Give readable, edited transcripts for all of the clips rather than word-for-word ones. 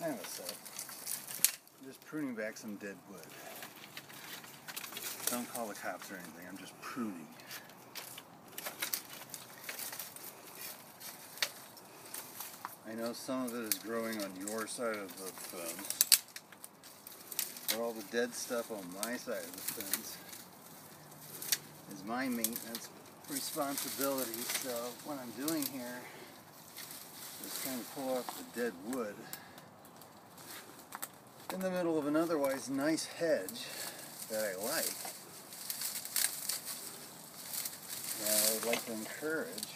kind of a set. I'm just pruning back some dead wood. Don't call the cops or anything, I'm just pruning. I know some of it is growing on your side of the fence, but all the dead stuff on my side of the fence is my maintenance responsibility. So what I'm doing here is trying to pull off the dead wood in the middle of an otherwise nice hedge that I like. And I would like to encourage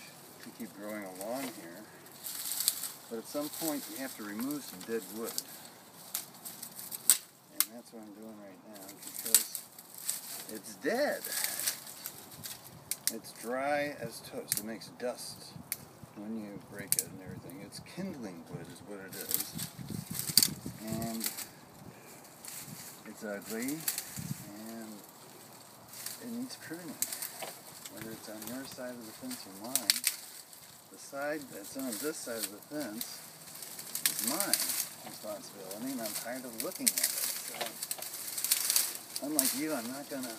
to keep growing along here. But at some point you have to remove some dead wood. And that's what I'm doing right now because it's dead. It's dry as toast. It makes dust when you break it and everything. It's kindling wood is what it is. And it's ugly and it needs pruning. Whether it's on your side of the fence or mine. The side that's on this side of the fence is mine responsibility, and I'm tired of looking at it. So, unlike you, I'm not going to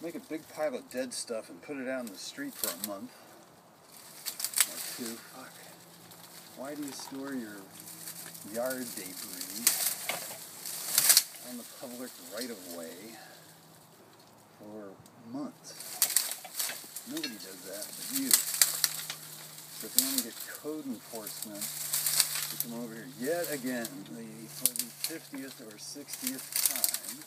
make a big pile of dead stuff and put it out in the street for a month or two. Fuck. Why do you store your yard debris on the public right-of-way for months? Nobody does that but you. So if you want to get code enforcement to come over here yet again, for the 50th or 60th time,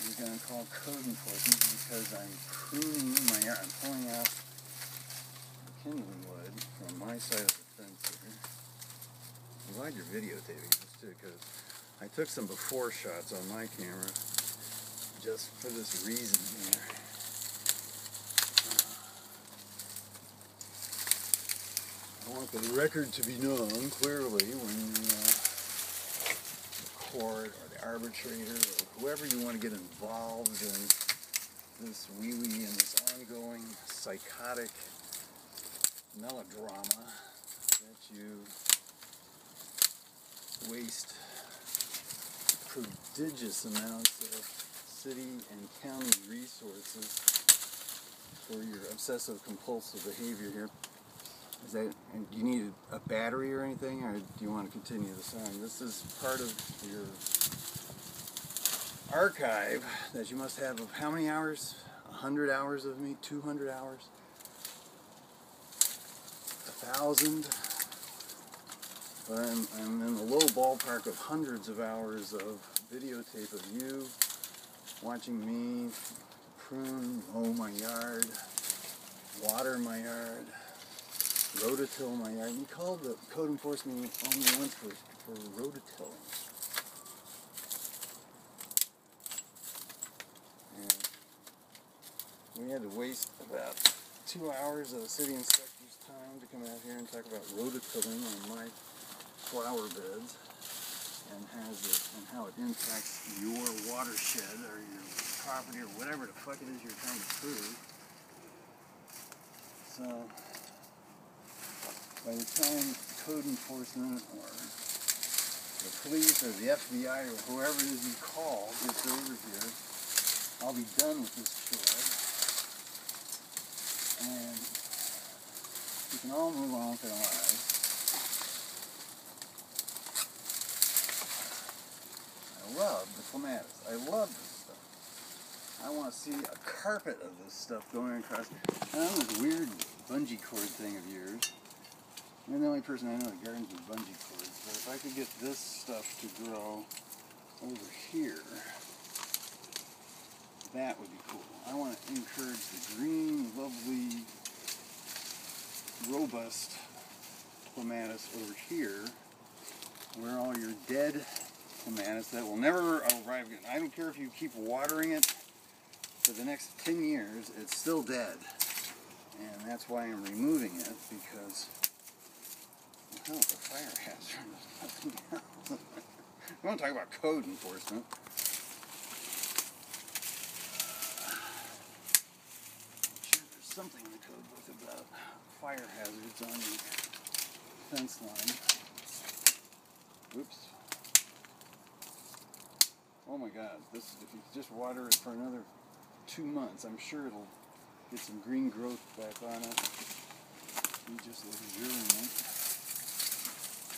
you're going to call code enforcement because I'm pruning my yard. I'm pulling out the kindling wood from my side of the fence here. I'm glad you're videotaping this too, because I took some before shots on my camera just for this reason here. I want the record to be known clearly when the court or the arbitrator or whoever you want to get involved in this wee-wee and this ongoing psychotic melodrama that you waste prodigious amounts of city and county resources for your obsessive compulsive behavior here. Is that, and do you need a battery or anything, or do you want to continue the song? This is part of your archive that you must have of how many hours? 100 hours of me? 200 hours? 1,000? But I'm in the low ballpark of hundreds of hours of videotape of you watching me prune, mow my yard, water my yard, rototill my yard. You called the code enforcement only once for rototilling. And we had to waste about 2 hours of the city inspector's time to come out here and talk about rototilling on my flower beds and how it impacts your watershed or your property or whatever the fuck it is you're trying to prove. So by the time code enforcement or the police or the FBI or whoever it is you call gets over here, I'll be done with this chore. And we can all move on with our lives. I love the clematis. I love this stuff. I want to see a carpet of this stuff going across. And on this weird bungee cord thing of yours. You're the only person I know that gardens with bungee cords, but if I could get this stuff to grow over here, that would be cool. I want to encourage the green, lovely, robust clematis over here, where all your dead clematis that will never arrive again. I don't care if you keep watering it for the next 10 years, it's still dead. And that's why I'm removing it, because oh, it's a fire hazard. Nothing else. We want to talk about code enforcement. I'm sure there's something in the code book about fire hazards on the fence line. Whoops. Oh my God, this, if you just water it for another 2 months, I'm sure it'll get some green growth back on it. You just luxuriant.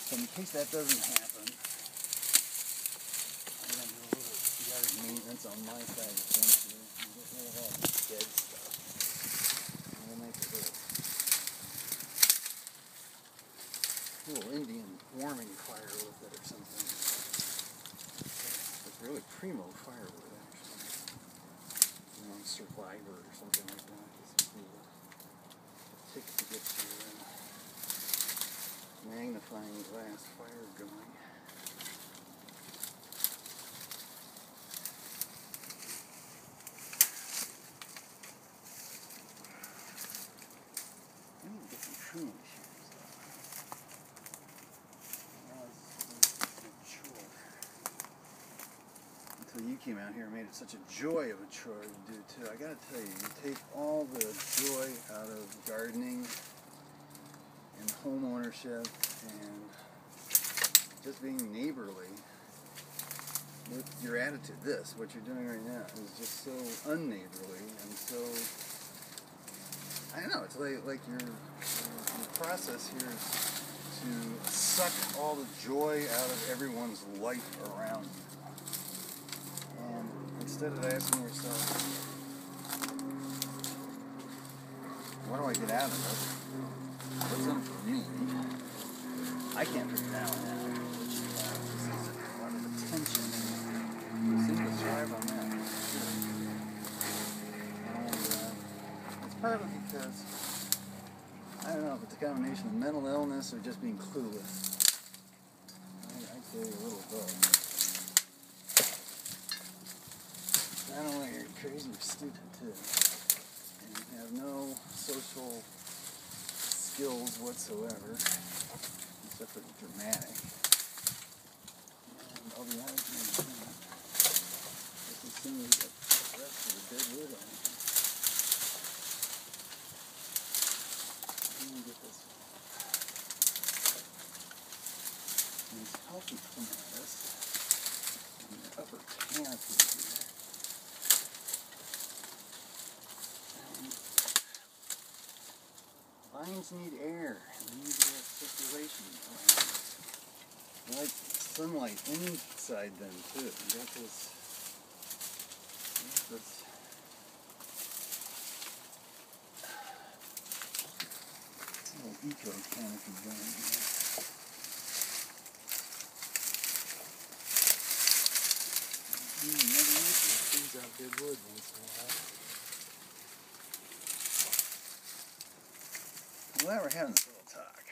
So in case that doesn't happen, I'm going to do a little yard maintenance on my side of things here and get rid of all the dead stuff. I'm going to make a little Indian warming fire with it or something. It's really primo firewood, actually. You know, Survivor or something like that. This would be a tick to get your magnifying glass fire going. I need to get some pruning shears, though. It's a chore. Until you came out here and made it such a joy of a chore to do, too. I gotta tell you, you take all the joy out of gardening and home ownership and just being neighborly with your attitude. What you're doing right now is just so unneighborly and so, I don't know, it's like your process here is to suck all the joy out of everyone's life around you. And instead of asking yourself, what do I get out of it? What's in it for me? I can't figure it out now. Which is a lot of attention. You seem to thrive on that. And it's partly because, I don't know if it's a combination of mental illness or just being clueless. I'd say a little of both. Not only are you crazy, you're stupid too. And you have no social skills whatsoever, except for dramatic. And I'll be honest with you, just as soon as the rest of the dead wood on it. Let me get this. These healthy tomatoes in the upper canopy here. Vines need air. They need circulation. They like sunlight inside them too. You got this little eco canopy going here. Mother Nature brings out good wood once in a while. Well, we're having this little talk.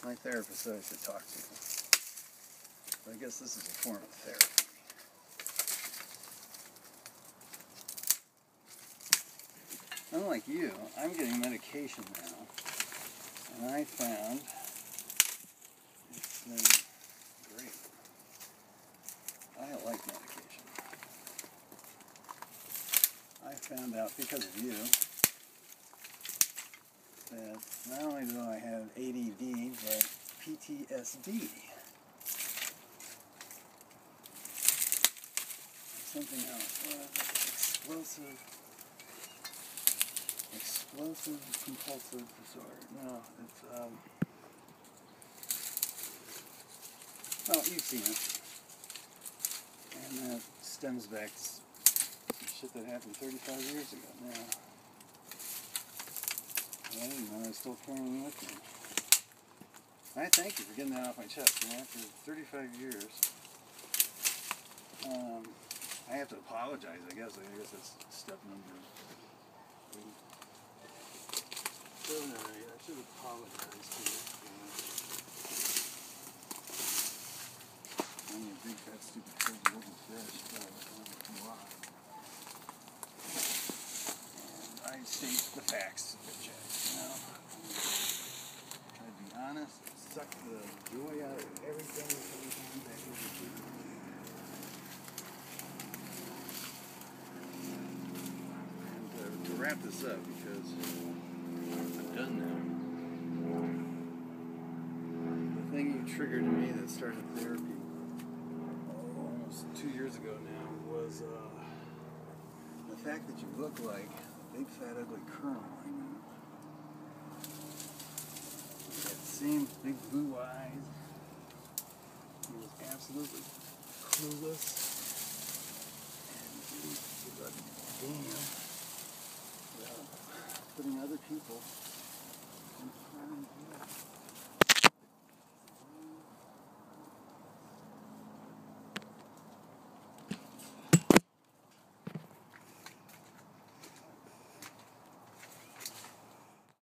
My therapist said I should talk to you. But I guess this is a form of therapy. Unlike you, I'm getting medication now. And I found it's great. I like medication. I found out because of you that not only do I have ADD, but PTSD. Something else. Explosive compulsive disorder. No, it's well, you've seen it. And that stems back to some shit that happened 35 years ago now. I didn't know I was still carrying with me. I thank you for getting that off my chest. And after 35 years, I have to apologize, I guess. I guess that's step number 8. 7 or 8. I should apologize to you. I'm a big fat stupid crazy little fish, but I don't know why. And I state the facts to the check, you know. Try to be honest, suck the joy out of everything that comes back over to you. And to wrap wrap this up because I'm done now. The thing you triggered in me that started therapy almost 2 years ago now was the fact that you look like a big fat ugly colonel right now. You got the same big blue eyes. He was absolutely clueless and didn't give a damn about putting other people